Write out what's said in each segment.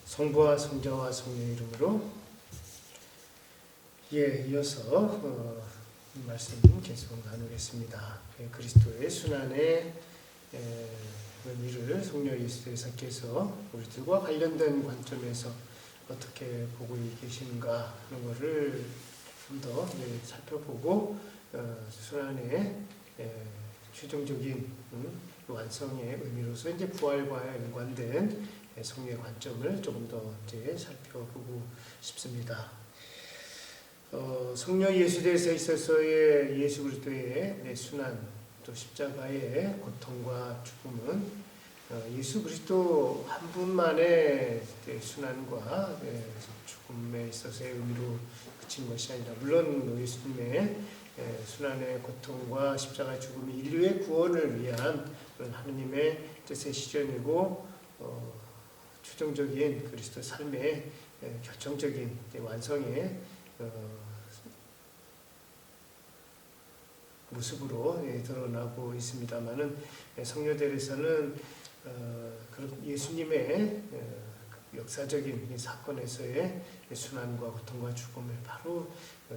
성부와 성자와 성령의 이름으로 이어서 말씀 계속 나누겠습니다. 그리스도의 순환의 의미를 성령 예수께서 우리들과 관련된 관점에서 어떻게 보고 계시는가 하는 것을 좀 더 살펴보고 순환의 최종적인 완성의 의미로서 이제 부활과 연관된 성령의 관점을 조금 더 이제 살펴보고 싶습니다. 성령 예수대에서 있어서의 예수 그리스도의 순환 또 십자가의 고통과 죽음은 예수 그리스도 한 분만의 순환과 죽음에 있어서의 의미로 그친 것이 아니라 물론 예수님의 순환의 고통과 십자가의 죽음이 인류의 구원을 위한 하느님의 뜻의 실현이고 최종적인 그리스도 삶의 결정적인 완성의 모습으로 드러나고 있습니다만은 성녀들에서는 그런 예수님의 역사적인 사건에서의 순환과 고통과 죽음을 바로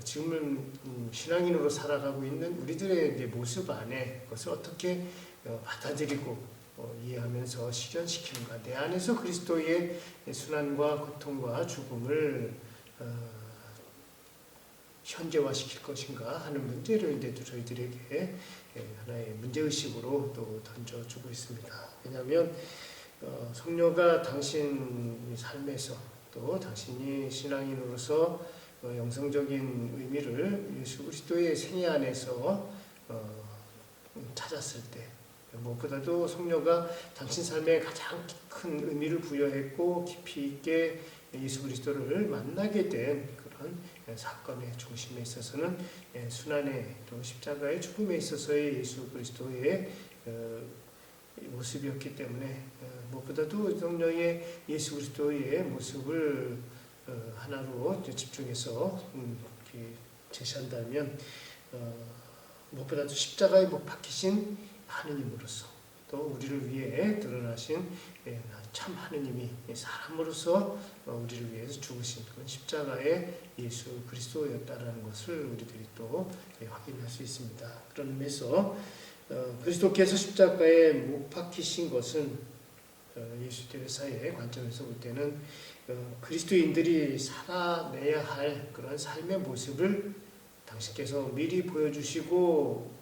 지금은 신앙인으로 살아가고 있는 우리들의 모습 안에 그것을 어떻게 받아들이고 이해하면서 실현시키는가, 내 안에서 그리스도의 순환과 고통과 죽음을 현재화시킬 것인가 하는 문제를 이제 저희들에게 하나의 문제의식으로 또 던져주고 있습니다. 왜냐하면 성녀가 당신 삶에서 또 당신이 신앙인으로서 영성적인 의미를 예수 그리스도의 생애 안에서 찾았을 때, 무엇보다도 성녀가 당신 삶에 가장 큰 의미를 부여했고 깊이 있게 예수 그리스도를 만나게 된 그런 사건의 중심에 있어서는 순환의 또 십자가의 죽음에 있어서의 예수 그리스도의 모습이었기 때문에 무엇보다도 성령의 예수 그리스도의 모습을 하나로 집중해서 제시한다면 무엇보다도 십자가에 못 박히신 하느님으로서 또 우리를 위해 드러나신 참 하느님이 사람으로서 우리를 위해서 죽으신 그런 십자가의 예수 그리스도였다라는 것을 우리들이 또 확인할 수 있습니다. 그런 의미에서 그리스도께서 십자가에 못 박히신 것은 예수님의 사이의 관점에서 볼 때는 그리스도인들이 살아내야 할 그런 삶의 모습을 당신께서 미리 보여주시고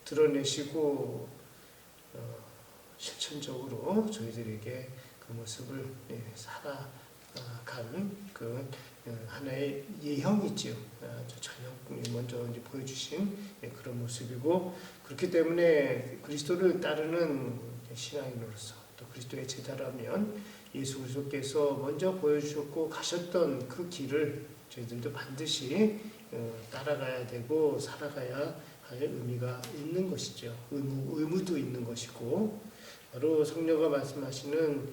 드러내시고 실천적으로 저희들에게 그 모습을 살아가는 그 하나의 예형이지요. 전형 먼저 이제 보여주신 그런 모습이고, 그렇기 때문에 그리스도를 따르는 신앙인으로서 또 그리스도의 제자라면 예수 그리스도께서 먼저 보여주셨고 가셨던 그 길을 저희들도 반드시 따라가야 되고 살아가야 할 의미가 있는 것이죠. 의무도 있는 것이고, 바로 성령가 말씀하시는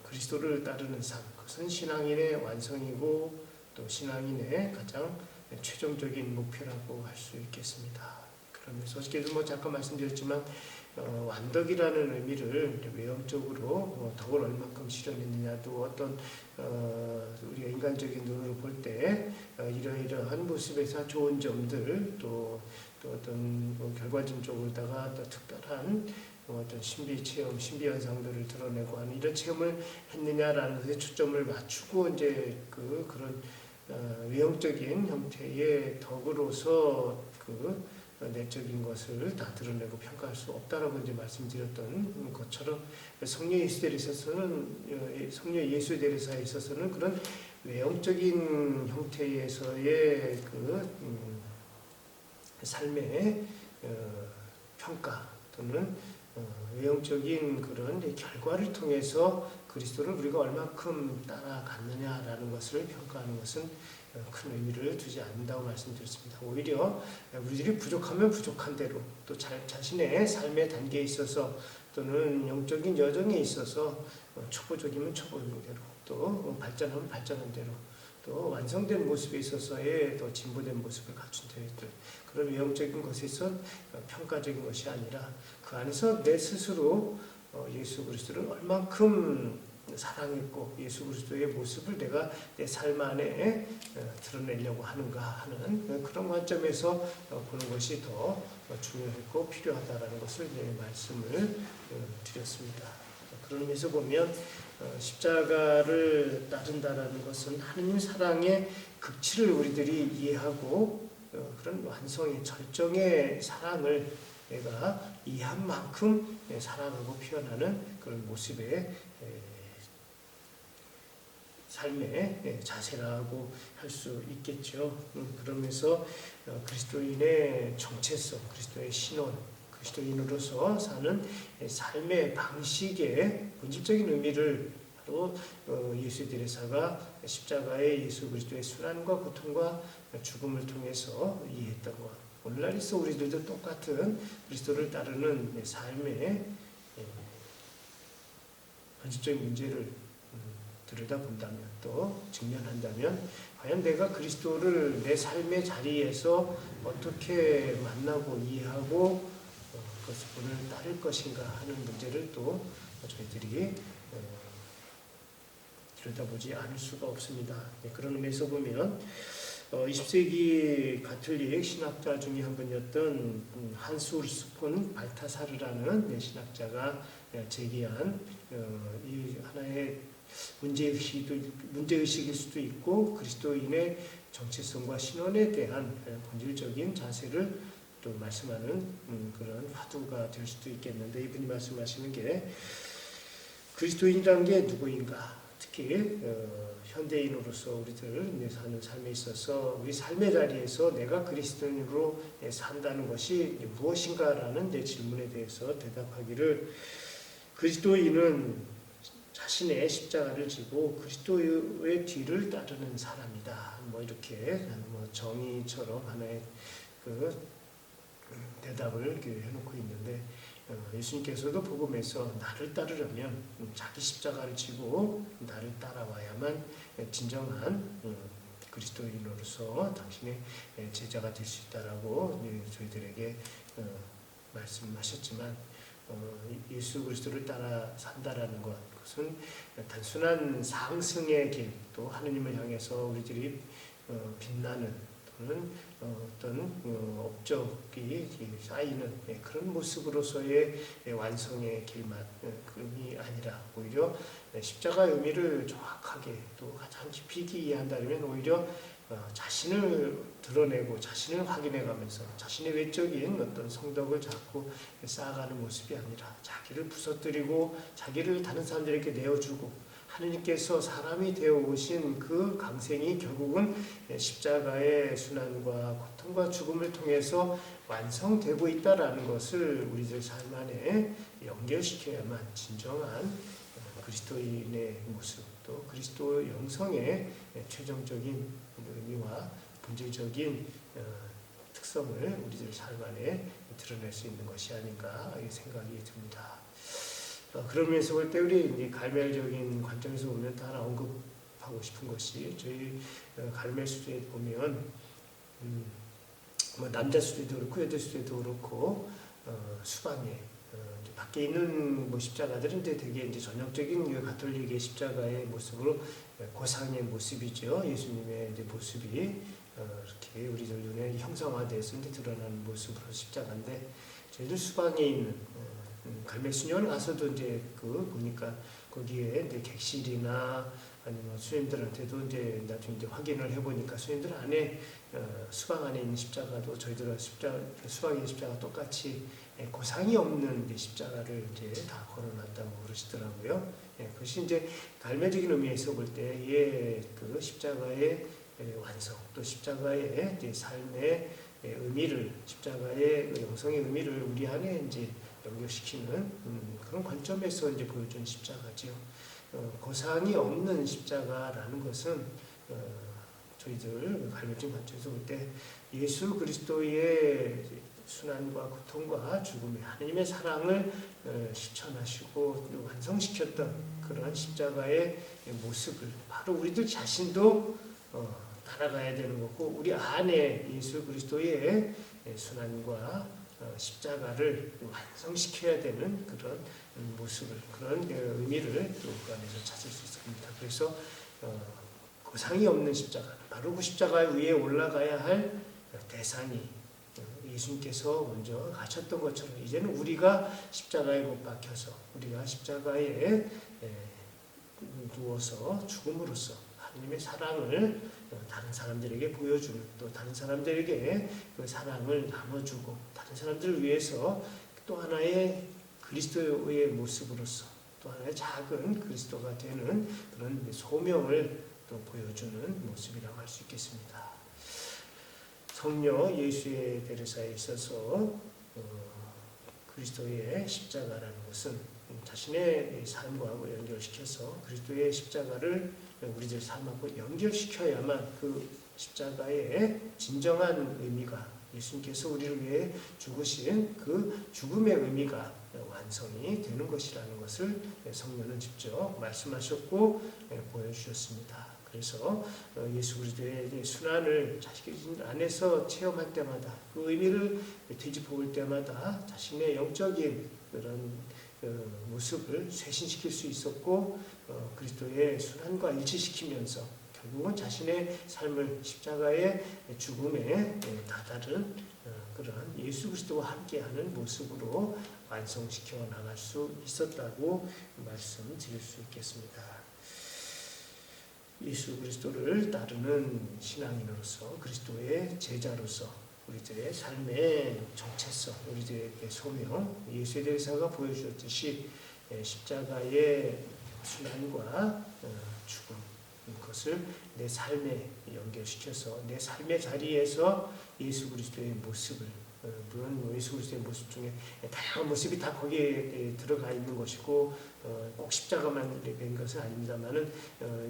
그리스도를 따르는 삶, 그것은 신앙인의 완성이고 또 신앙인의 가장 최종적인 목표라고 할 수 있겠습니다. 그러면서 어저께도 잠깐 말씀드렸지만 완덕이라는 의미를 외형적으로 덕을 얼만큼 실현했느냐, 또 어떤 우리가 인간적인 눈으로 볼 때 이러이러한 모습에서 좋은 점들, 또 어떤 결과적으로다가 또 특별한 어떤 신비 체험, 신비 현상들을 드러내고 하는 이런 체험을 했느냐라는 것에 초점을 맞추고 이제 그런 외형적인 형태의 덕으로서 그 내적인 것을 다 드러내고 평가할 수 없다라고 이제 말씀드렸던 것처럼 성령 예수들에 있어서는 그런 외형적인 형태에서의 그 삶의 평가 또는 외형적인 그런 결과를 통해서 그리스도를 우리가 얼마큼 따라갔느냐라는 것을 평가하는 것은 큰 의미를 두지 않는다고 말씀드렸습니다. 오히려 우리들이 부족하면 부족한 대로, 또 자신의 삶의 단계에 있어서 또는 영적인 여정에 있어서 초보적이면 초보적인 대로, 또 발전하면 발전한 대로, 또 완성된 모습에 있어서의 또 진보된 모습을 갖춘 대로, 그런 외형적인 것에서 평가적인 것이 아니라 그 안에서 내 스스로 예수 그리스도를 얼만큼 사랑했고 예수 그리스도의 모습을 내가 내 삶 안에 드러내려고 하는가 하는 그런 관점에서 보는 것이 더 중요했고 필요하다라는 것을 말씀을 드렸습니다. 그런 의미에서 보면 십자가를 따른다라는 것은 하느님 사랑의 극치를 우리들이 이해하고 그런 완성의 절정의 사랑을 내가 이해한 만큼 사랑하고 표현하는 그런 모습의 삶의 자세라고 할 수 있겠죠. 그러면서 그리스도인의 정체성, 그리스도의 신원, 그리스도인으로서 사는 삶의 방식의 본질적인 의미를 바로 예수의 대리사가 십자가의 예수 그리스도의 순환과 고통과 죽음을 통해서 이해했던 것. 오늘날 있어 우리들도 똑같은 그리스도를 따르는 삶의 본질적인 문제를 들여다본다면 또 직면한다면 과연 내가 그리스도를 내 삶의 자리에서 어떻게 만나고 이해하고 그것을 따를 것인가 하는 문제를 또 저희들이 들여다보지 않을 수가 없습니다. 그런 의미에서 보면 20세기 가톨릭 신학자 중에 한 분이었던 한스 우르스폰 발타사르라는 신학자가 제기한 이 하나의 문제의식일 수도 있고 그리스도인의 정체성과 신원에 대한 본질적인 자세를 또 말씀하는 그런 화두가 될 수도 있겠는데 이분이 말씀하시는 게 그리스도인이라는 게 누구인가? 특히 현대인으로서 우리들 사는 삶에 있어서 우리 삶의 자리에서 내가 그리스도인으로 산다는 것이 무엇인가라는 질문에 대해서 대답하기를 그리스도인은 자신의 십자가를 지고 그리스도의 뒤를 따르는 사람이다. 이렇게 정의처럼 하나의 대답을 해놓고 있는데 예수님께서도 복음에서 나를 따르려면 자기 십자가를 지고 나를 따라와야만 진정한 그리스도인으로서 당신의 제자가 될 수 있다라고 저희들에게 말씀하셨지만 예수 그리스도를 따라 산다라는 것은 단순한 상승의 길, 또 하느님을 향해서 우리들이 빛나는 또는 어떤 업적이 쌓이는 그런 모습으로서의 완성의 길만이 아니라 오히려 십자가의 의미를 정확하게 또 가장 깊이 이해한다면 오히려 자신을 드러내고 자신을 확인해가면서 자신의 외적인 어떤 성덕을 자꾸 쌓아가는 모습이 아니라 자기를 부서뜨리고 자기를 다른 사람들에게 내어주고 하느님께서 사람이 되어 오신 그 강생이 결국은 십자가의 순환과 고통과 죽음을 통해서 완성되고 있다라는 것을 우리들 삶 안에 연결시켜야만 진정한 그리스도인의 모습 또 그리스도 영성의 최종적인 의미와 본질적인 특성을 우리들 삶 안에 드러낼 수 있는 것이 아닌가 생각이 듭니다. 그런 면에서 볼 때 우리 갈멜적인 관점에서 보면 또 하나 언급하고 싶은 것이 저희 갈멜 수도에 보면 남자 수도에도 그렇고 여자 수도에도 그렇고 수방에 밖에 있는 십자가들은 되게 전형적인 가톨릭의 십자가의 모습으로 고상의 모습이죠. 예수님의 모습이 이렇게 우리들 눈에 형상화돼서 드러나는 모습으로 십자가인데 저희들 수방에 있는 갈멜 수녀원 가서도 보니까 거기에 객실이나 아니면 수님들한테도 나중에 확인을 해보니까 수님들 안에 수방 안에 있는 십자가도 저희들 수방에 있는 십자가 똑같이 고상이 없는 십자가를 다 걸어놨다고 그러시더라고요. 그것이 갈매적인 의미에서 볼 때의 그 십자가의 완성, 또 십자가의 삶의 의미를, 십자가의 영성의 의미를 우리 안에 연결시키는 그런 관점에서 보여준 십자가죠. 고상이 없는 십자가라는 것은 저희들 갈매적인 관점에서 볼 때 예수 그리스도의 순환과 고통과 죽음의 하나님의 사랑을 실천하시고 완성시켰던 그러한 십자가의 모습을 바로 우리들 자신도 따라가야 되는 거고 우리 안에 예수 그리스도의 순환과 십자가를 완성시켜야 되는 그런 모습을, 그런 의미를 또 그 안에서 찾을 수 있습니다. 그래서 고상이 없는 십자가, 바로 그 십자가 위에 올라가야 할 대상이 예수님께서 먼저 가셨던 것처럼 이제는 우리가 십자가에 못 박혀서, 우리가 십자가에 누워서 죽음으로써 하나님의 사랑을 다른 사람들에게 보여주는, 또 다른 사람들에게 그 사랑을 나눠주고, 다른 사람들을 위해서 또 하나의 그리스도의 모습으로서 또 하나의 작은 그리스도가 되는 그런 소명을 또 보여주는 모습이라고 할 수 있겠습니다. 성녀 예수의 데레사에 있어서 그리스도의 십자가라는 것은 자신의 삶과 연결시켜서 그리스도의 십자가를 우리들 삶하고 연결시켜야만 그 십자가의 진정한 의미가, 예수님께서 우리를 위해 죽으신 그 죽음의 의미가 완성이 되는 것이라는 것을 성령은 직접 말씀하셨고 보여주셨습니다. 그래서 예수 그리스도의 순환을 자신 안에서 체험할 때마다, 그 의미를 되짚어 볼 때마다 자신의 영적인 그런 모습을 쇄신시킬 수 있었고, 그리스도의 순환과 일치시키면서 결국은 자신의 삶을 십자가의 죽음에 다다른 그런 예수 그리스도와 함께하는 모습으로 완성시켜 나갈 수 있었다고 말씀드릴 수 있겠습니다. 예수 그리스도를 따르는 신앙인으로서, 그리스도의 제자로서 우리들의 삶의 정체성, 우리들의 소명, 예수의 대사가 보여주었듯이 십자가의 순환과 죽음, 그것을 내 삶에 연결시켜서 내 삶의 자리에서 예수 그리스도의 모습을, 물론 예수 그리스도의 모습 중에 다양한 모습이 다 거기에 들어가 있는 것이고, 꼭 십자가만 된 것은 아닙니다만은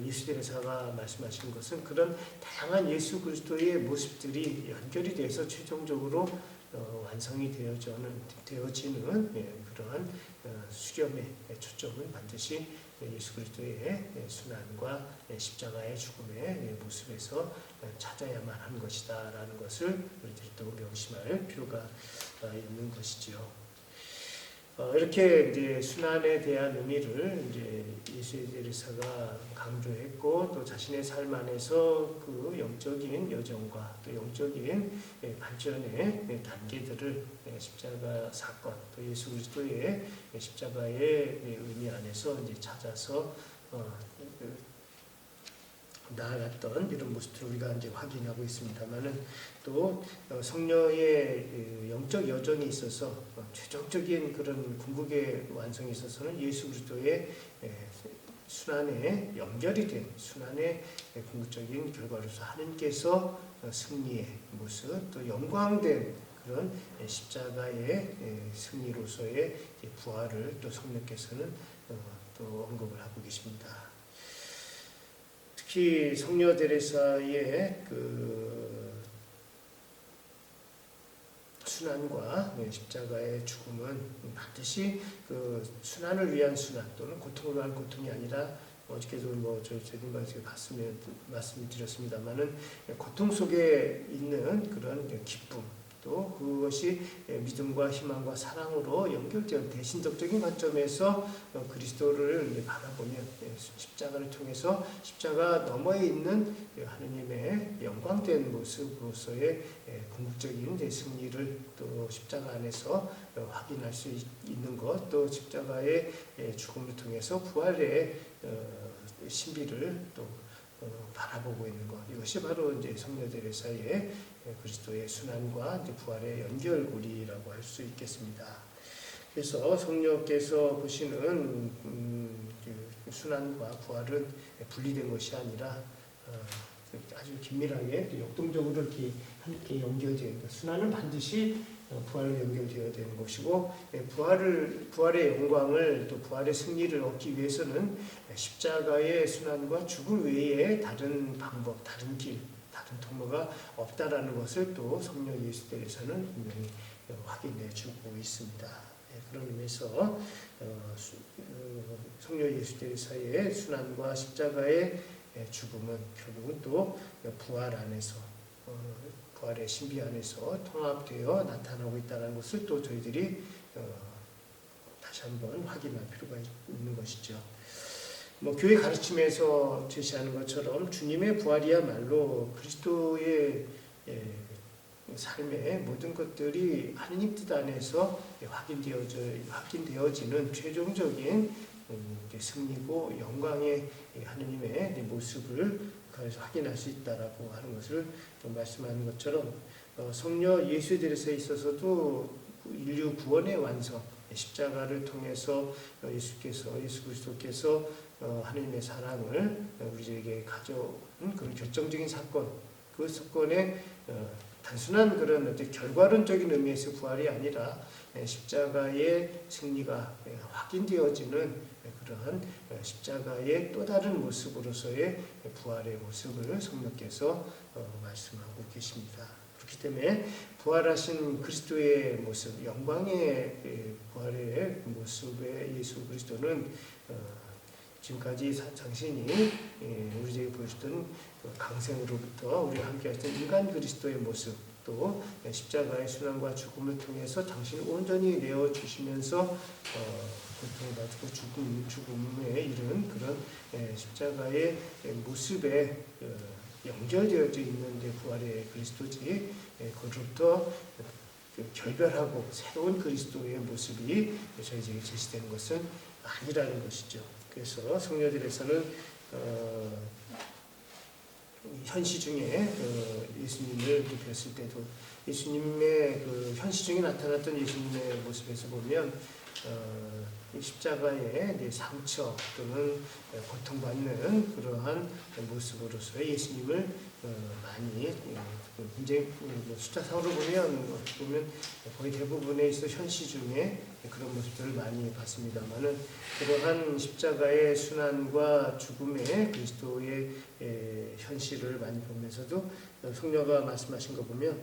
예수 대사가 말씀하시는 것은 그런 다양한 예수 그리스도의 모습들이 연결이 돼서 최종적으로 완성이 되어지는 그러한 수렴의 초점은 반드시 예수 그리스도의 순환과 십자가의 죽음의 모습에서 찾아야만 하는 것이다라는 것을 우리들이 또 명심할 필요가 있는 것이지요. 이렇게 이제 순환에 대한 의미를 이제 예수의 대리사가 강조했고, 또 자신의 삶 안에서 그 영적인 여정과 또 영적인 발전의 단계들을 십자가 사건, 또 예수 그리스도의 십자가의 의미 안에서 이제 찾아서 나아갔던 이런 모습들을 우리가 이제 확인하고 있습니다만은, 또 성녀의 영적 여정에 있어서 최종적인 그런 궁극의 완성에 있어서는 예수 그리스도의 순환에 연결이 된, 순환의 궁극적인 결과로서 하나님께서 승리의 모습, 또 영광된 그런 십자가의 승리로서의 부활을 또 성령께서는 또 언급을 하고 계십니다. 특히 성녀 데레사의 그 순환과 십자가의 죽음은 반드시 그 순환을 위한 순환, 또는 고통을 위한 고통이 아니라, 어저께도 저희들과 말씀드렸습니다만은 고통 속에 있는 그런 기쁨, 또 그것이 믿음과 희망과 사랑으로 연결되어 대신적적인 관점에서 그리스도를 바라보면, 십자가를 통해서 십자가 너머에 있는 하느님의 영광된 모습으로서의 궁극적인 승리를 또 십자가 안에서 확인할 수 있는 것, 또 십자가의 죽음을 통해서 부활의 신비를 또 바라보고 있는 것, 이것이 바로 이제 성녀 데레사의 그리스도의 순환과 이제 부활의 연결고리라고 할 수 있겠습니다. 그래서 성녀께서 보시는 그 순환과 부활은 분리된 것이 아니라 아주 긴밀하게 역동적으로 이렇게 함께 연결되어 있는, 순환은 반드시 부활로 연결되어야 되는 것이고, 부활의 영광을, 또 부활의 승리를 얻기 위해서는 십자가의 순환과 죽음 외에 다른 방법, 다른 길, 다른 통로가 없다라는 것을 또 성령 예수대에서는 분명히 확인해 주고 있습니다. 그런 의미에서 성령 예수대에서의 순환과 십자가의 죽음은 결국은 또 부활 안에서 부활의 신비 안에서 통합되어 나타나고 있다는 것을 또 저희들이 다시 한번 확인할 필요가 있는 것이죠. 교회 가르침에서 제시하는 것처럼 주님의 부활이야말로 그리스도의 삶의 모든 것들이 하느님 뜻 안에서 확인되어지는 최종적인 승리고 영광의 하느님의 모습을 그래서 확인할 수 있다라고 하는 것을 말씀하는 것처럼 성녀 예수에 있어서도 인류 구원의 완성, 십자가를 통해서 예수 그리스도께서 하느님의 사랑을 우리에게 가져온 그런 결정적인 사건, 그 사건의 단순한 그런 어떤 결과론적인 의미에서 부활이 아니라 십자가의 승리가 확인되어지는 그러한 십자가의 또 다른 모습으로서의 부활의 모습을 성령께서 말씀하고 계십니다. 그렇기 때문에 부활하신 그리스도의 모습, 영광의 부활의 모습의 예수 그리스도는 지금까지 당신이 우리에게 보여주던 강생으로부터 우리와 함께 하셨던 인간 그리스도의 모습, 또 십자가의 순환과 죽음을 통해서 당신을 온전히 내어주시면서 고통받고 죽음에 이른 그런 십자가의 모습에 연결되어져 있는 부활의 그리스도지, 그로부터 결별하고 새로운 그리스도의 모습이 저희에게 제시되는 것은 아니라는 것이죠. 그래서 성녀들에서는 현시 중에 예수님을 뵀을 때도 예수님의 현시 중에 나타났던 예수님의 모습에서 보면 십자가의 상처 또는 고통받는 그러한 모습으로서 예수님을 많이 굉장히 숫자상으로 보면 거의 대부분에 있어 현시 중에 그런 모습들을 많이 봤습니다만은 그러한 십자가의 순환과 죽음의 그리스도의 현실을 많이 보면서도 성녀가 말씀하신 거 보면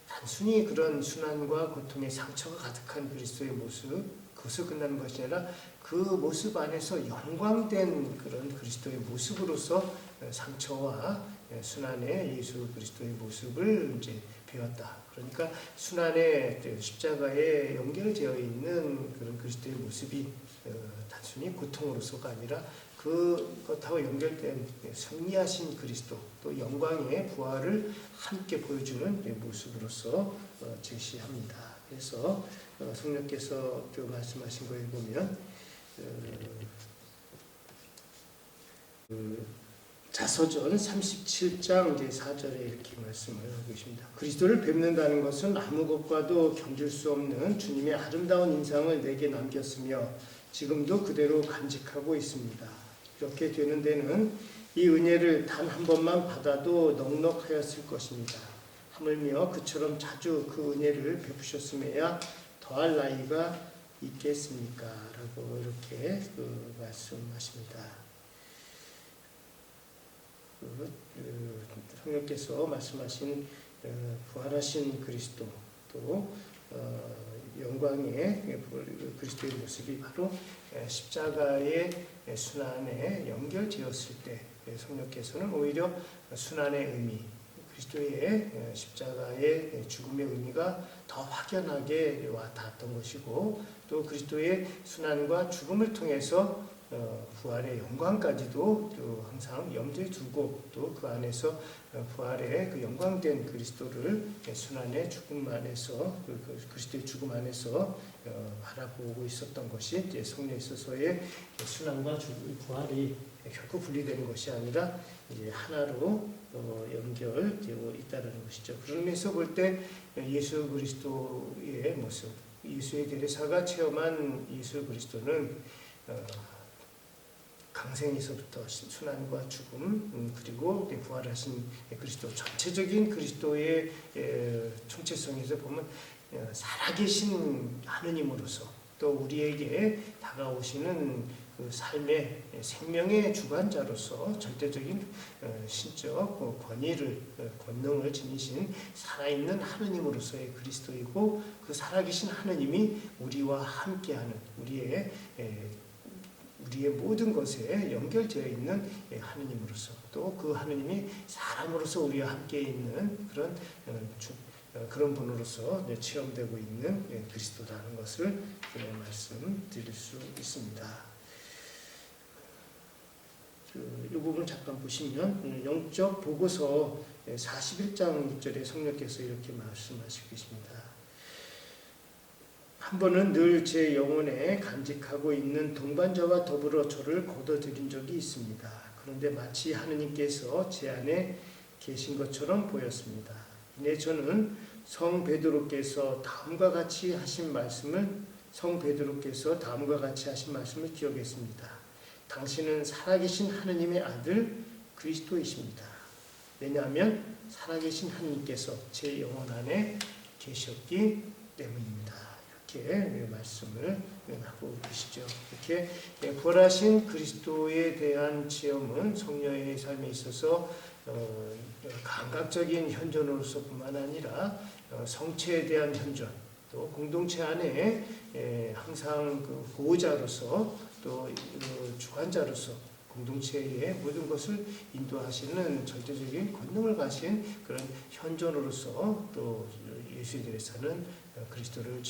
단순히 그런 순환과 고통의 상처가 가득한 그리스도의 모습, 그것을 끝나는 것이 아니라 그 모습 안에서 영광된 그런 그리스도의 모습으로서 상처와 순환의 예수 그리스도의 모습을 이제 배웠다. 그러니까 순환의 십자가에 연결되어 있는 그런 그리스도의 모습이 단순히 고통으로서가 아니라 그것하고 연결된 승리하신 그리스도, 또 영광의 부활을 함께 보여주는 모습으로서 제시합니다. 그래서 성령께서 말씀하신 거에 보면 자서전 37장 4절에 이렇게 말씀을 하고 계십니다. 그리스도를 뵙는다는 것은 아무 것과도 견줄 수 없는 주님의 아름다운 인상을 내게 남겼으며 지금도 그대로 간직하고 있습니다. 이렇게 되는 데는 이 은혜를 단 한 번만 받아도 넉넉하였을 것입니다. 하물며 그처럼 자주 그 은혜를 베푸셨음에야 더할 나이가 있겠습니까? 라고 이렇게 말씀하십니다. 성령께서 말씀하신 부활하신 그리스도, 또 영광의 그리스도의 모습이 바로 십자가의 순환에 연결되었을 때 성령께서는 오히려 순환의 의미, 그리스도의 십자가의 죽음의 의미가 더 확연하게 와닿았던 것이고, 또 그리스도의 순환과 죽음을 통해서 부활의 영광까지도 또 항상 염두에 두고, 또 그 안에서 부활의 그 영광된 그리스도를 순환의 죽음 안에서, 그리스도의 죽음 안에서 바라보고 있었던 것이 이제 성령에 있어서의 순환과 부활이 결코 분리되는 것이 아니라 이제 하나로 연결되어 있다는 것이죠. 그런 면에서 볼 때 예수 그리스도의 모습, 예수의 대리사가 체험한 예수 그리스도는 강생에서부터 순환과 죽음, 그리고 부활하신 그리스도, 전체적인 그리스도의 총체성에서 보면 살아계신 하느님으로서, 또 우리에게 다가오시는 그 삶의 생명의 주관자로서 절대적인 신적 권위를, 권능을 지니신 살아있는 하느님으로서의 그리스도이고, 그 살아계신 하느님이 우리와 함께하는, 우리 우리의 모든 것에 연결되어 있는 하느님으로서 또 그 하느님이 사람으로서 우리와 함께 있는 그런 분으로서 체험되고 있는 그리스도라는 것을 말씀드릴 수 있습니다. 이 부분을 잠깐 보시면 영적 보고서 41장 6절에 성령께서 이렇게 말씀하시고 계십니다. 한 번은 늘 제 영혼에 간직하고 있는 동반자와 더불어 저를 거둬들인 적이 있습니다. 그런데 마치 하느님께서 제 안에 계신 것처럼 보였습니다. 이내 저는 성 베드로께서 다음과 같이 하신 말씀을 기억했습니다. 당신은 살아계신 하느님의 아들 그리스도이십니다. 왜냐하면 살아계신 하느님께서 제 영혼 안에 계셨기 때문입니다. 이렇게 말씀을 하고 계시죠. 이렇게 부활하신 그리스도에 대한 체험은 성령의 삶에 있어서 감각적인 현존으로서뿐만 아니라 성체에 대한 현존, 또 공동체 안에 항상 그 보호자로서 또 주관자로서 공동체의 모든 것을 인도하시는 절대적인 권능을 가신 그런 현존으로서 또 예수들이 사는 그리스도를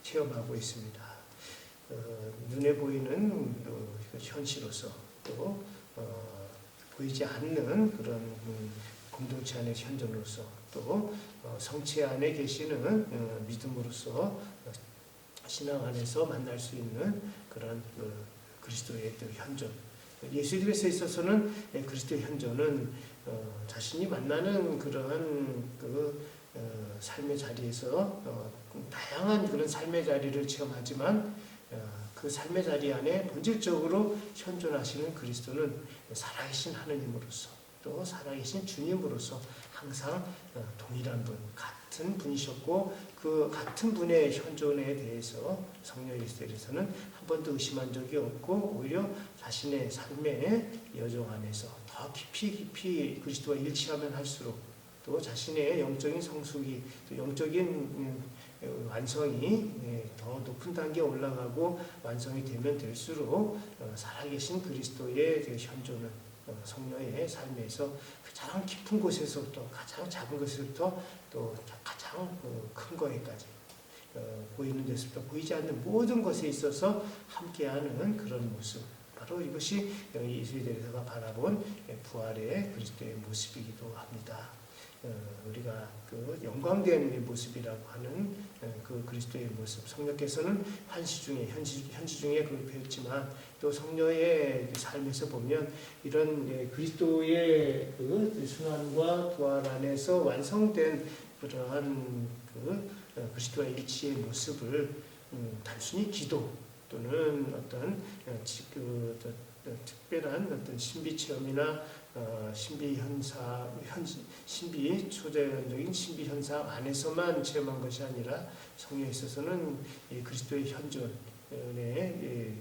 체험하고 있습니다. 눈에 보이는 현실로서 또 보이지 않는 그런 공동체 안의 현존으로서 또 성체 안에 계시는 믿음으로서 신앙 안에서 만날 수 있는 그런 그리스도의 현존. 예수님에서 있어서는 그리스도의 현존은 자신이 만나는 그러한 삶의 자리에서 다양한 그런 삶의 자리를 체험하지만 그 삶의 자리 안에 본질적으로 현존하시는 그리스도는 살아계신 하느님으로서 또 살아계신 주님으로서 항상 동일한 분, 같은 분이셨고 그 같은 분의 현존에 대해서 성령 예수께서는 한 번도 의심한 적이 없고 오히려 자신의 삶의 여정 안에서 더 깊이 그리스도와 일치하면 할수록 또 자신의 영적인 성숙이 또 영적인 완성이 더 높은 단계에 올라가고 완성이 되면 될수록 살아계신 그리스도의 현존은 성령의 삶에서 가장 깊은 곳에서부터 가장 작은 것에서부터 또 가장 큰 거에까지 보이는 데서부터 보이지 않는 모든 것에 있어서 함께하는 그런 모습, 바로 이것이 예수대리서가 바라본 부활의 그리스도의 모습이기도 합니다. 우리가 그 영광된 모습이라고 하는 그 그리스도의 모습, 성령께서는 현시 중에 그걸 배웠지만 또 성령의 삶에서 보면 이런 그리스도의 그 순환과 부활 안에서 완성된 그러한 그리스도와 일치의 모습을 단순히 기도 또는 어떤 특별한 어떤 신비 체험이나 초자연적인 신비 현상 안에서만 체험한 것이 아니라 성령에 있어서는 그리스도의 현존의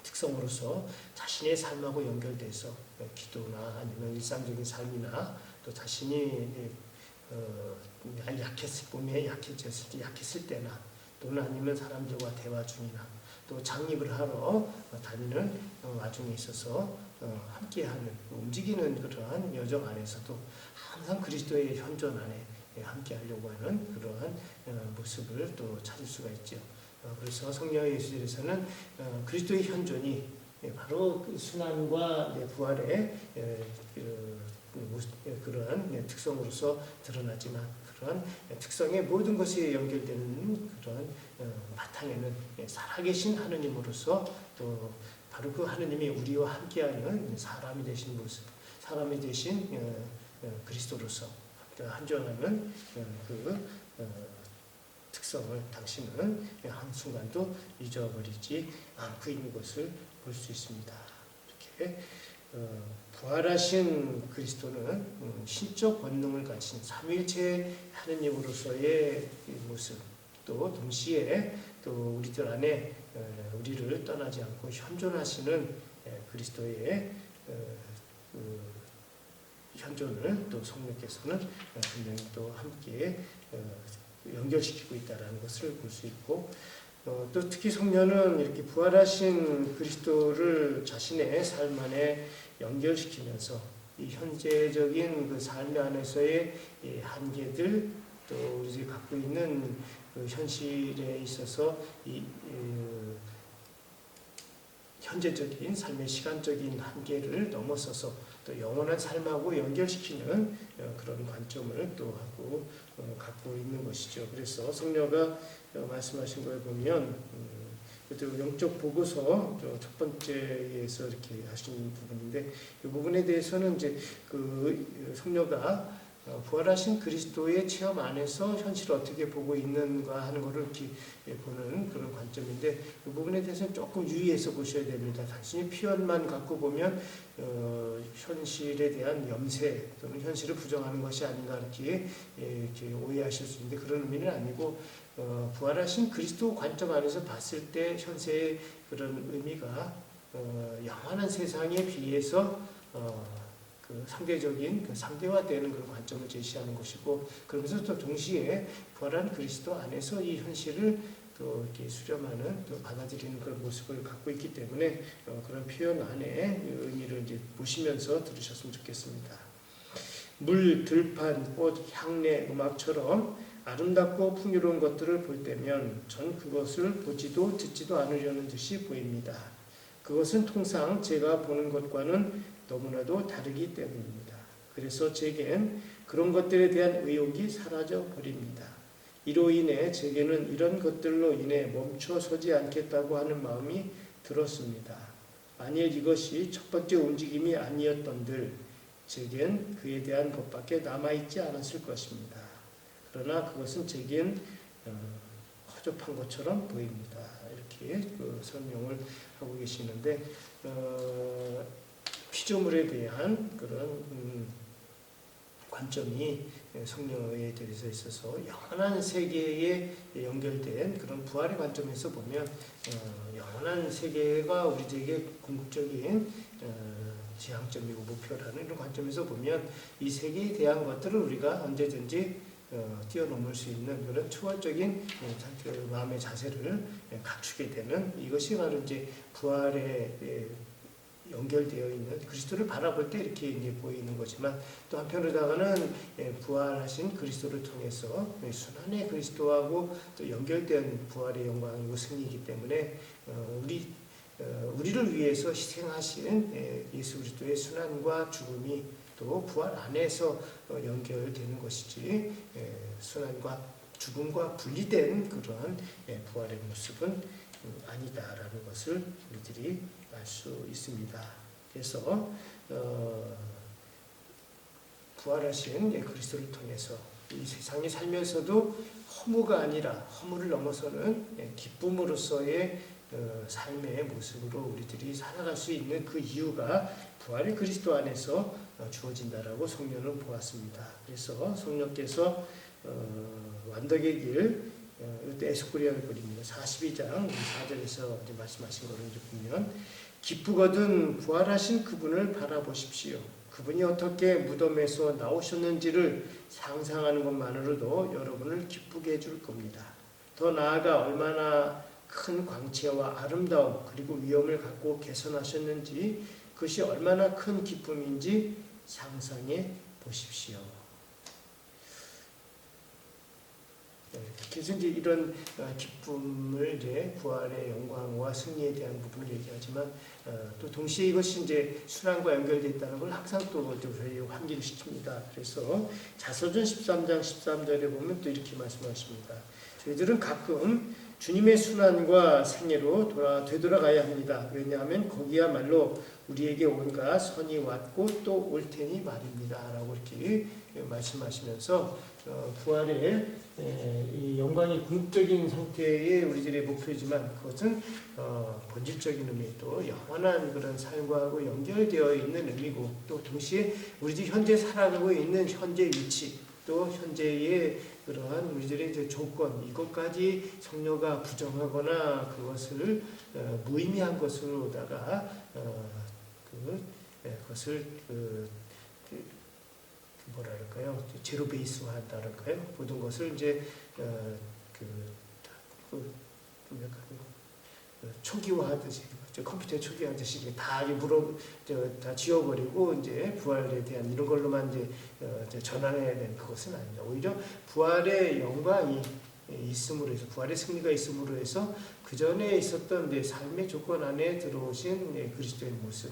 특성으로서 자신의 삶하고 연결돼서 기도나 아니면 일상적인 삶이나 또 자신이 몸에 약했을 때나 또는 아니면 사람들과 대화 중이나 또 장립을 하러 다니는 와중에 있어서 함께하는 움직이는 그러한 여정 안에서도 항상 그리스도의 현존 안에 함께하려고 하는 그러한 모습을 또 찾을 수가 있죠. 그래서 성령의 예수절에서는 그리스도의 현존이 바로 그 순환과 부활의 그러한 특성으로서 드러나지만 그러한 특성의 모든 것이 연결되는 그런 바탕에는 살아계신 하느님으로서 또 바로 그 하느님이 우리와 함께하는 사람이 되신 모습, 사람이 되신 그리스도로서 한존하는 그 특성을 당신은 한순간도 잊어버리지 않고 있는 것을 볼 수 있습니다. 이렇게 부활하신 그리스도는 신적 권능을 가진 삼위일체 하느님으로서의 모습, 또 동시에 또 우리들 안에 우리를 떠나지 않고 현존하시는 그리스도의 현존을 또 성령께서는 분명히 또 함께 연결시키고 있다는 것을 볼 수 있고 또 특히 성령은 이렇게 부활하신 그리스도를 자신의 삶 안에 연결시키면서 이 현재적인 그 삶 안에서의 이 한계들, 또 우리 갖고 있는 그 현실에 있어서 이 현재적인 삶의 시간적인 한계를 넘어서서 또 영원한 삶하고 연결시키는 그런 관점을 또 갖고 있는 것이죠. 그래서 성녀가 말씀하신 거에 보면 영적 보고서 첫 번째에서 이렇게 하신 부분인데 이 부분에 대해서는 이제 그 성녀가 부활하신 그리스도의 체험 안에서 현실을 어떻게 보고 있는가 하는 것을 이렇게 보는 그런 관점인데 이 부분에 대해서는 조금 유의해서 보셔야 됩니다. 단순히 표현만 갖고 보면 현실에 대한 염세 또는 현실을 부정하는 것이 아닌가 이렇게 오해하실 수 있는데 그런 의미는 아니고 부활하신 그리스도 관점 안에서 봤을 때 현세의 그런 의미가 영원한 세상에 비해서 그 상대적인 그 상대화되는 그런 관점을 제시하는 것이고 그러면서 또 동시에 부활한 그리스도 안에서 이 현실을 또 이렇게 수렴하는 또 받아들이는 그런 모습을 갖고 있기 때문에 그런 표현 안에 의미를 이제 보시면서 들으셨으면 좋겠습니다. 물, 들판, 꽃, 향내, 음악처럼 아름답고 풍요로운 것들을 볼 때면 전 그것을 보지도 듣지도 않으려는 듯이 보입니다. 그것은 통상 제가 보는 것과는 너무나도 다르기 때문입니다. 그래서 제겐 그런 것들에 대한 의욕이 사라져 버립니다. 이로 인해 제게는 이런 것들로 인해 멈춰서지 않겠다고 하는 마음이 들었습니다. 만일 이것이 첫 번째 움직임이 아니었던들 제겐 그에 대한 것밖에 남아있지 않았을 것입니다. 그러나 그것은 제겐 허접한 것처럼 보입니다. 이렇게 그 설명을 하고 계시는데 피조물에 대한 그런 관점이 성령에 대해서 있어서 영원한 세계에 연결된 그런 부활의 관점에서 보면 영원한 세계가 우리에게 궁극적인 지향점이고 목표라는 이런 관점에서 보면 이 세계에 대한 것들을 우리가 언제든지 뛰어넘을 수 있는 그런 초월적인 마음의 자세를 갖추게 되는 이것이 바로 이제 부활에 연결되어 있는 그리스도를 바라볼 때 이렇게 이제 보이는 거지만 또 한편으로다가는 부활하신 그리스도를 통해서 순환의 그리스도하고 또 연결된 부활의 영광이고 승리이기 때문에 우리를 위해서 희생하신 예수 그리스도의 순환과 죽음이 또 부활 안에서 연결되는 것이지 순환과 죽음과 분리된 그런 부활의 모습은 아니다라는 것을 우리들이 알 수 있습니다. 그래서 부활하신 그리스도를 통해서 이 세상에 살면서도 허무가 아니라 허무를 넘어서는 기쁨으로서의 삶의 모습으로 우리들이 살아갈 수 있는 그 이유가 부활의 그리스도 안에서 주어진다라고 성령은 보았습니다. 그래서 성령께서 완덕의 길, 이것도 에스코리아의 글입니다. 42장 4절에서 말씀하신 거를 이제 보면 기쁘거든 부활하신 그분을 바라보십시오. 그분이 어떻게 무덤에서 나오셨는지를 상상하는 것만으로도 여러분을 기쁘게 해줄 겁니다. 더 나아가 얼마나 큰 광채와 아름다움 그리고 위엄을 갖고 개선하셨는지 그것이 얼마나 큰 기쁨인지 상상해 보십시오. 그래서 이제 이런 기쁨을 이제 부활의 영광과 승리에 대한 부분을 얘기하지만 또 동시에 이것이 이제 순환과 연결되어 있다는 걸 항상 또 저희 환기를 시킵니다. 그래서 자서전 13장 13절에 보면 또 이렇게 말씀하십니다. 저희들은 가끔 주님의 순환과 생애로 되돌아가야 합니다. 왜냐하면 거기야말로 우리에게 온갖 선이 왔고 또 올 테니 말입니다. 라고 이렇게 말씀하시면서 부활의 이 영광이 궁극적인 상태의 우리들의 목표이지만 그것은 본질적인 의미 또 영원한 그런 삶과하고 연결되어 있는 의미고 또 동시에 우리들이 현재 살아가고 있는 현재 위치 또 현재의 그러한 우리들의 이제 조건 이것까지 성녀가 부정하거나 그것을 무의미한 것으로다가 그것을 뭐랄까요 제로 베이스화한다랄까요 모든 것을 이제 초기화하듯이 컴퓨터에 초기화하듯이 다 다 지워버리고 이제 부활에 대한 이런 걸로만 이제 전환해낸 그것은 아닙니다. 오히려 부활의 영광이 있음으로 해서 부활의 승리가 있음으로 해서 그 전에 있었던 내 삶의 조건 안에 들어오신 그리스도의 모습,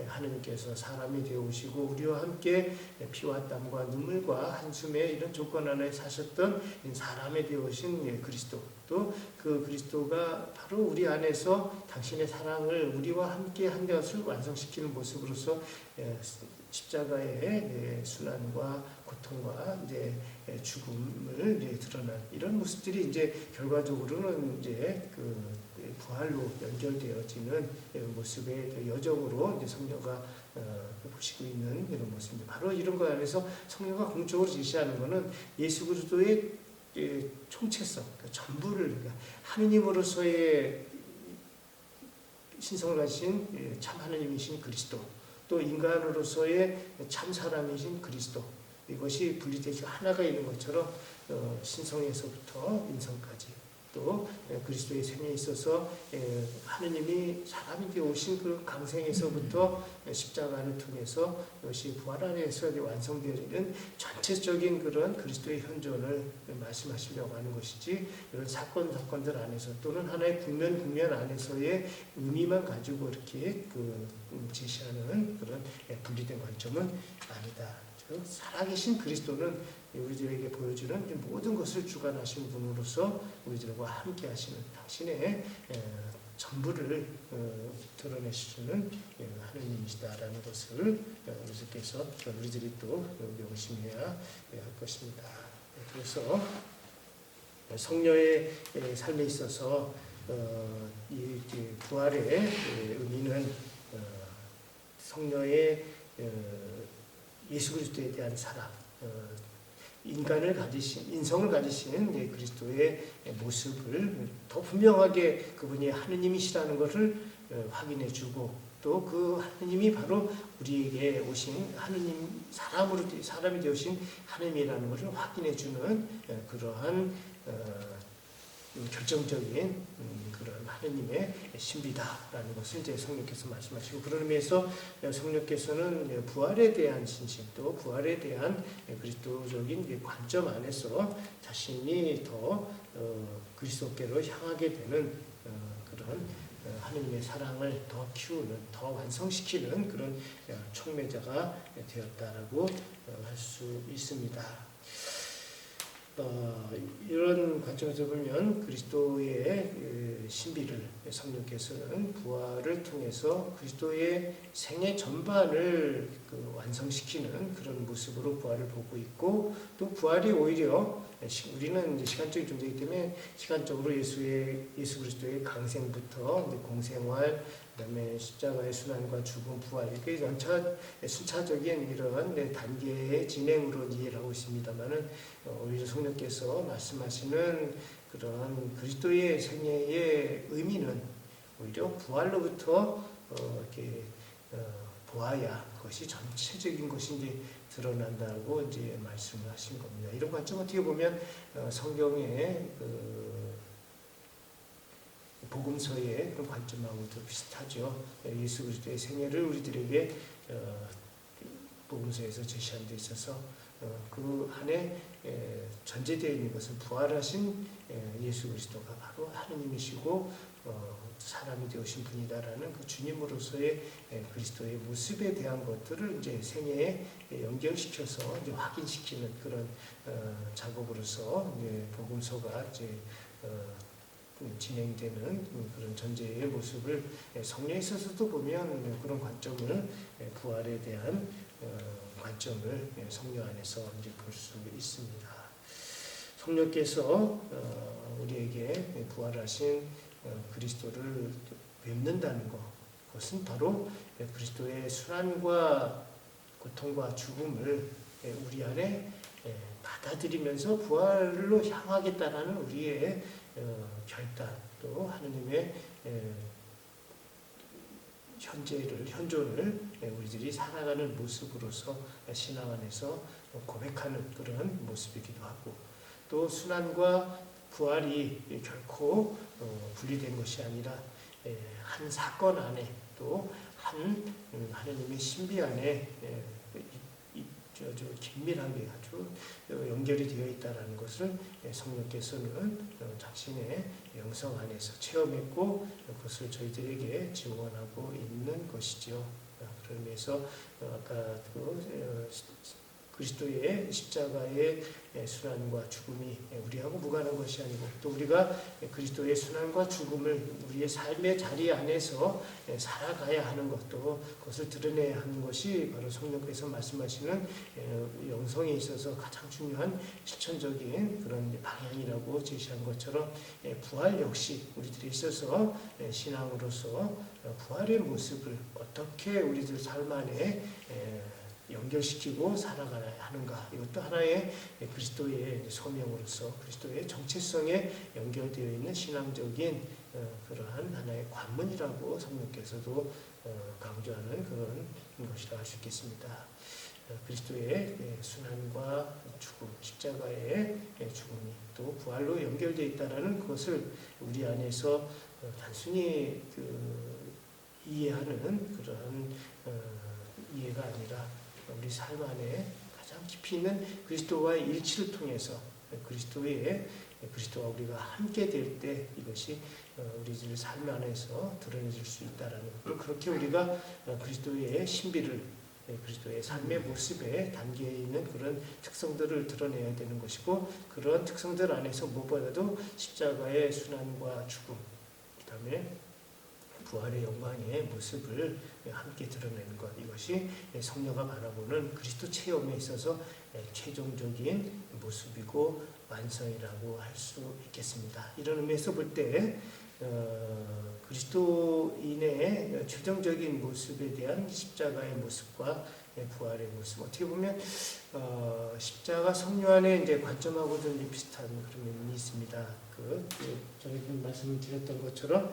하느님께서 사람이 되어오시고 우리와 함께 피와 땀과 눈물과 한숨의 이런 조건 안에 사셨던 사람이 되어오신 그리스도, 또 그 그리스도가 바로 우리 안에서 당신의 사랑을 우리와 함께 한 것을 완성시키는 모습으로서 십자가의 순환과 고통과 이제 죽음을 이제 드러난 이런 모습들이 이제 결과적으로는 이제 그 부활로 연결되어지는 모습의 여정으로 이제 성령가 보시고 있는 이런 모습입니다. 바로 이런 것 안에서 성령가 공적으로 제시하는 것은 예수 그리스도의 총체성, 전부를 그러니까 하느님으로서의 신성을 가진 참 하느님이신 그리스도, 또 인간으로서의 참 사람이신 그리스도, 이것이 분리되지 하나가 있는 것처럼 신성에서부터 인성까지 또 그리스도의 생에 있어서 하느님이 사람이 되어 오신 그 강생에서부터 십자가를 통해서 이것이 부활 안에서 완성되어지는 전체적인 그런 그리스도의 현존을 말씀하시려고 하는 것이지, 이런 사건들 안에서 또는 하나의 국면 안에서의 의미만 가지고 이렇게 제시하는 그런 분리된 관점은 아니다. 살아계신 그리스도는 우리들에게 보여주는 모든 것을 주관하신 분으로서 우리들과 함께 하시는 당신의 전부를 드러내시는 하느님이시다라는 것을 우리들이 또 명심해야 할 것입니다. 그래서 성녀의 삶에 있어서 이 부활의 의미는 성녀의 예수 그리스도에 대한 사랑, 인성을 가지신 그리스도의 모습을 더 분명하게 그분이 하느님이시라는 것을 확인해 주고, 또 그 하느님이 바로 우리에게 오신 하느님, 사람이 되오신 하느님이라는 것을 확인해 주는 그러한 결정적인 그런 하느님의 신비다라는 것을 이제 성령께서 말씀하시고, 그런 의미에서 성령께서는 부활에 대한 진실, 또 부활에 대한 그리스도적인 관점 안에서 자신이 더 그리스도께로 향하게 되는 그런 하느님의 사랑을 더 키우는, 더 완성시키는 그런 촉매자가 되었다라고 할 수 있습니다. 이런 관점에서 보면 그리스도의 신비를 성령께서는 부활을 통해서 그리스도의 생애 전반을 완성시키는 그런 모습으로 부활을 보고 있고, 또 부활이 오히려 우리는 이제 시간적인 존재이기 때문에 시간적으로 예수 그리스도의 강생부터 공생활, 그다음에 십자가의 순환과 죽음, 부활, 이렇게 순차적인 이런 단계의 진행으로 이해를 하고 있습니다만은, 오히려 성령께서 말씀하시는 그런 그리스도의 생애의 의미는 오히려 부활로부터 이렇게 보아야 그것이 전체적인 것이 이제 드러난다고 이제 말씀을 하신 겁니다. 이런 관점 어떻게 보면 성경의 복음서의 그런 관점하고도 비슷하죠. 예수 그리스도의 생애를 우리들에게 복음서에서 제시한 데 있어서 그 안에 전제되어 있는 것은 부활하신 예수 그리스도가 바로 하느님이시고 사람이 되오신 분이다라는 그 주님으로서의 그리스도의 모습에 대한 것들을 이제 생애에 연결시켜서 이제 확인시키는 그런 작업으로서 이제 복음서가 이제 진행되는 그런 전제의 모습을 성령에 있어서도 보면 그런 관점을 부활에 대한 관점을 성령 안에서 이제 볼 수 있습니다. 성령께서 우리에게 부활하신 그리스도를 뵙는다는 것, 그것은 바로 그리스도의 순환과 고통과 죽음을 우리 안에 받아들이면서 부활로 향하겠다라는 우리의 결단, 또 하느님의 현존을 우리들이 살아가는 모습으로서 신앙 안에서 고백하는 그런 모습이기도 하고, 또 순환과 부활이 결코 분리된 것이 아니라 한 사건 안에 또 한 하나님의 신비 안에 아주 긴밀하게 아주 연결이 되어 있다는 것을 성령께서는 자신의 영성 안에서 체험했고 그것을 저희들에게 증언하고 있는 것이죠. 그런 의미에서 아까 그리스도의 십자가의 순환과 죽음이 우리하고 무관한 것이 아니고 또 우리가 그리스도의 순환과 죽음을 우리의 삶의 자리 안에서 살아가야 하는 것도 그것을 드러내야 하는 것이 바로 성령께서 말씀하시는 영성에 있어서 가장 중요한 실천적인 그런 방향이라고 제시한 것처럼 부활 역시 우리들이 있어서 신앙으로서 부활의 모습을 어떻게 우리들 삶 안에 연결시키고 살아가야 하는가. 이것도 하나의 그리스도의 소명으로서 그리스도의 정체성에 연결되어 있는 신앙적인 그러한 하나의 관문이라고 성령께서도 강조하는 그런 것이라 할 수 있겠습니다. 그리스도의 순환과 죽음, 십자가의 죽음이 또 부활로 연결되어 있다는 것을 우리 안에서 단순히 이해하는 그러한 이해가 아니라 우리 삶 안에 가장 깊이 있는 그리스도와의 일치를 통해서 그리스도와 우리가 함께 될 때 이것이 우리들 삶 안에서 드러내질 수 있다라는 것. 그렇게 우리가 그리스도의 신비를 그리스도의 삶의 모습에 담겨 있는 그런 특성들을 드러내야 되는 것이고 그런 특성들 안에서 무엇보다도 십자가의 순환과 죽음, 그다음에 부활의 영광의 모습을 함께 드러내는 것, 이것이 성녀가 바라보는 그리스도 체험에 있어서 최종적인 모습이고 완성이라고 할 수 있겠습니다. 이런 의미에서 볼 때 그리스도인의 최종적인 모습에 대한 십자가의 모습과 부활의 모습, 어떻게 보면 십자가 성녀안의 이제 관점하고 좀 비슷한 그런 면이 있습니다. 전에 말씀드렸던 것처럼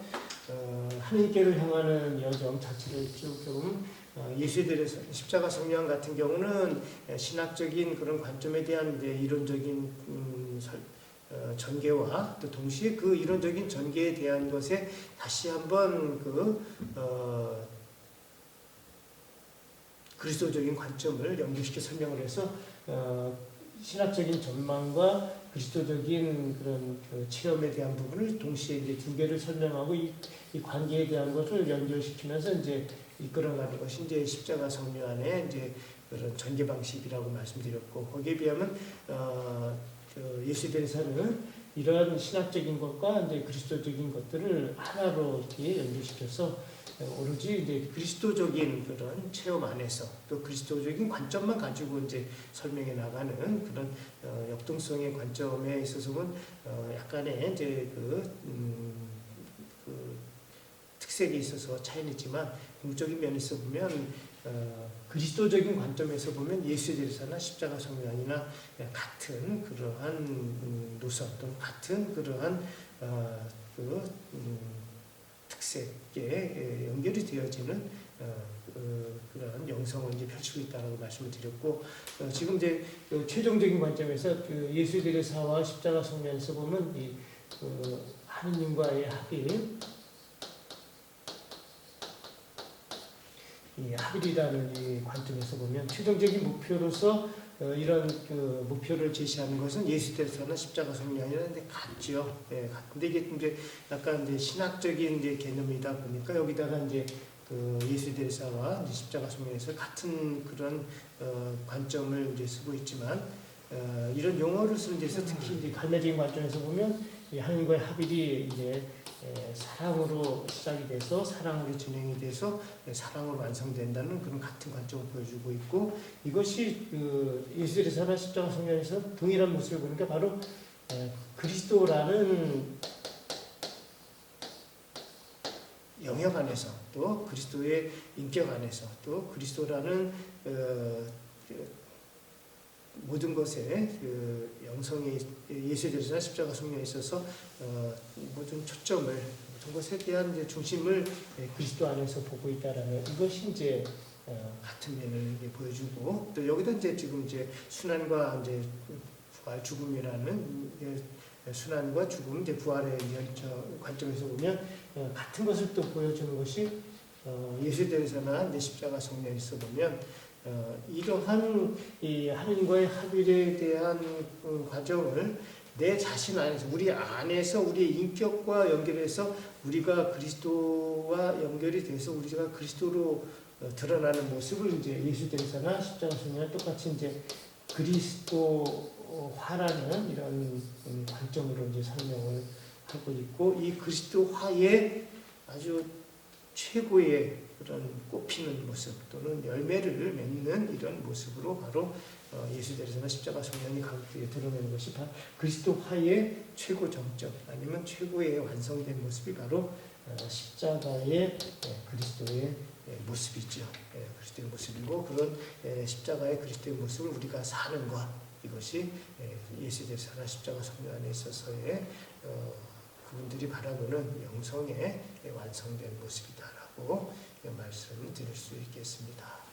하나님께를 향하는 여정 자체를 쭉 조금 예수에 대해서 십자가 성령 같은 경우는 신학적인 그런 관점에 대한 이제 이론적인 전개와 또 동시에 그 이론적인 전개에 대한 것에 다시 한번 그리스도적인 관점을 연결시켜 설명을 해서 신학적인 전망과 그리스도적인 그런 체험에 대한 부분을 동시에 이제 두 개를 설명하고 이 관계에 대한 것을 연결시키면서 이제 이끌어가는 것이 이제 십자가 성령 안에 이제 그런 전개 방식이라고 말씀드렸고 거기에 비하면 예수에 대해서는 이러한 신학적인 것과 이제 그리스도적인 것들을 하나로 이렇게 연결시켜서 오로지 이제 그리스도적인 그런 체험 안에서 또 그리스도적인 관점만 가지고 이제 설명해 나가는 그런 역동성의 관점에 있어서는 약간의 이제 그 특색이 있어서 차이는 있지만 궁극적인 면에서 보면 그리스도적인 관점에서 보면 예수에 대해서나 십자가 성령이나 같은 그러한 노선 또는 같은 그러한 특색에 연결이 되어지는 그런 영성을 이제 펼치고 있다라고 말씀을 드렸고 지금 이제 최종적인 관점에서 예수의 대리사와 십자가 성면에서 보면 이 하느님과의 합일, 이 합일이라는 이 관점에서 보면 최종적인 목표로서 이런 목표를 제시하는 것은 예수 대리사나 십자가 성령이라는데 같죠. 예, 근데 이게 이제 약간 이제 신학적인 이제 개념이다 보니까 여기다가 이제 예수 대리사와 십자가 성령에서 같은 그런 관점을 이제 쓰고 있지만 이런 용어를 쓰는 데서 특히 이제 갈매적인 관점에서 보면 이 하나님과의 합일이 이제 사랑으로 시작이 돼서 사랑으로 진행이 돼서 사랑으로 완성된다는 그런 같은 관점을 보여주고 있고 이것이 예수의 사랑 십자가 성령에서 동일한 모습을 보니까 바로 그리스도라는 영역 안에서 또 그리스도의 인격 안에서 또 그리스도라는 모든 것에 영성의 예수에 대해서나 십자가 성령에 있어서 모든 초점을 모든 것에 대한 이제 중심을 그리스도 안에서 보고 있다라는 이것이 이제 같은 면을 이제 보여주고 또 여기다 이제 지금 이제 순환과 이제 부활 죽음이라는 순환과 죽음, 이제 부활의 관점에서 보면 같은 것을 또 보여주는 것이 예수대에서나 십자가 성령에서 보면 이러한 이 하나님과의 합일에 대한 과정을 내 자신 안에서 우리 안에서 우리의 인격과 연결해서 우리가 그리스도와 연결이 돼서 우리가 그리스도로 드러나는 모습을 이제 예수대에서나 십자가 성령은 똑같이 이제 그리스도화라는 이런 관점으로 이제 설명을 하고 있고 이 그리스도화의 아주 최고의 그런 꽃피는 모습 또는 열매를 맺는 이런 모습으로 바로 예수대에서나 십자가 성령이 가볍게 드러내는 것이 바로 그리스도화의 최고 정점 아니면 최고의 완성된 모습이 바로 십자가의 그리스도의 모습이죠. 그리스도의 모습이고 그런 십자가의 그리스도의 모습을 우리가 사는 것 이것이 예수대에서나 십자가 성령 안에 있어서의 그분들이 바라보는 영성의 완성된 모습이다라고 말씀을 드릴 수 있겠습니다.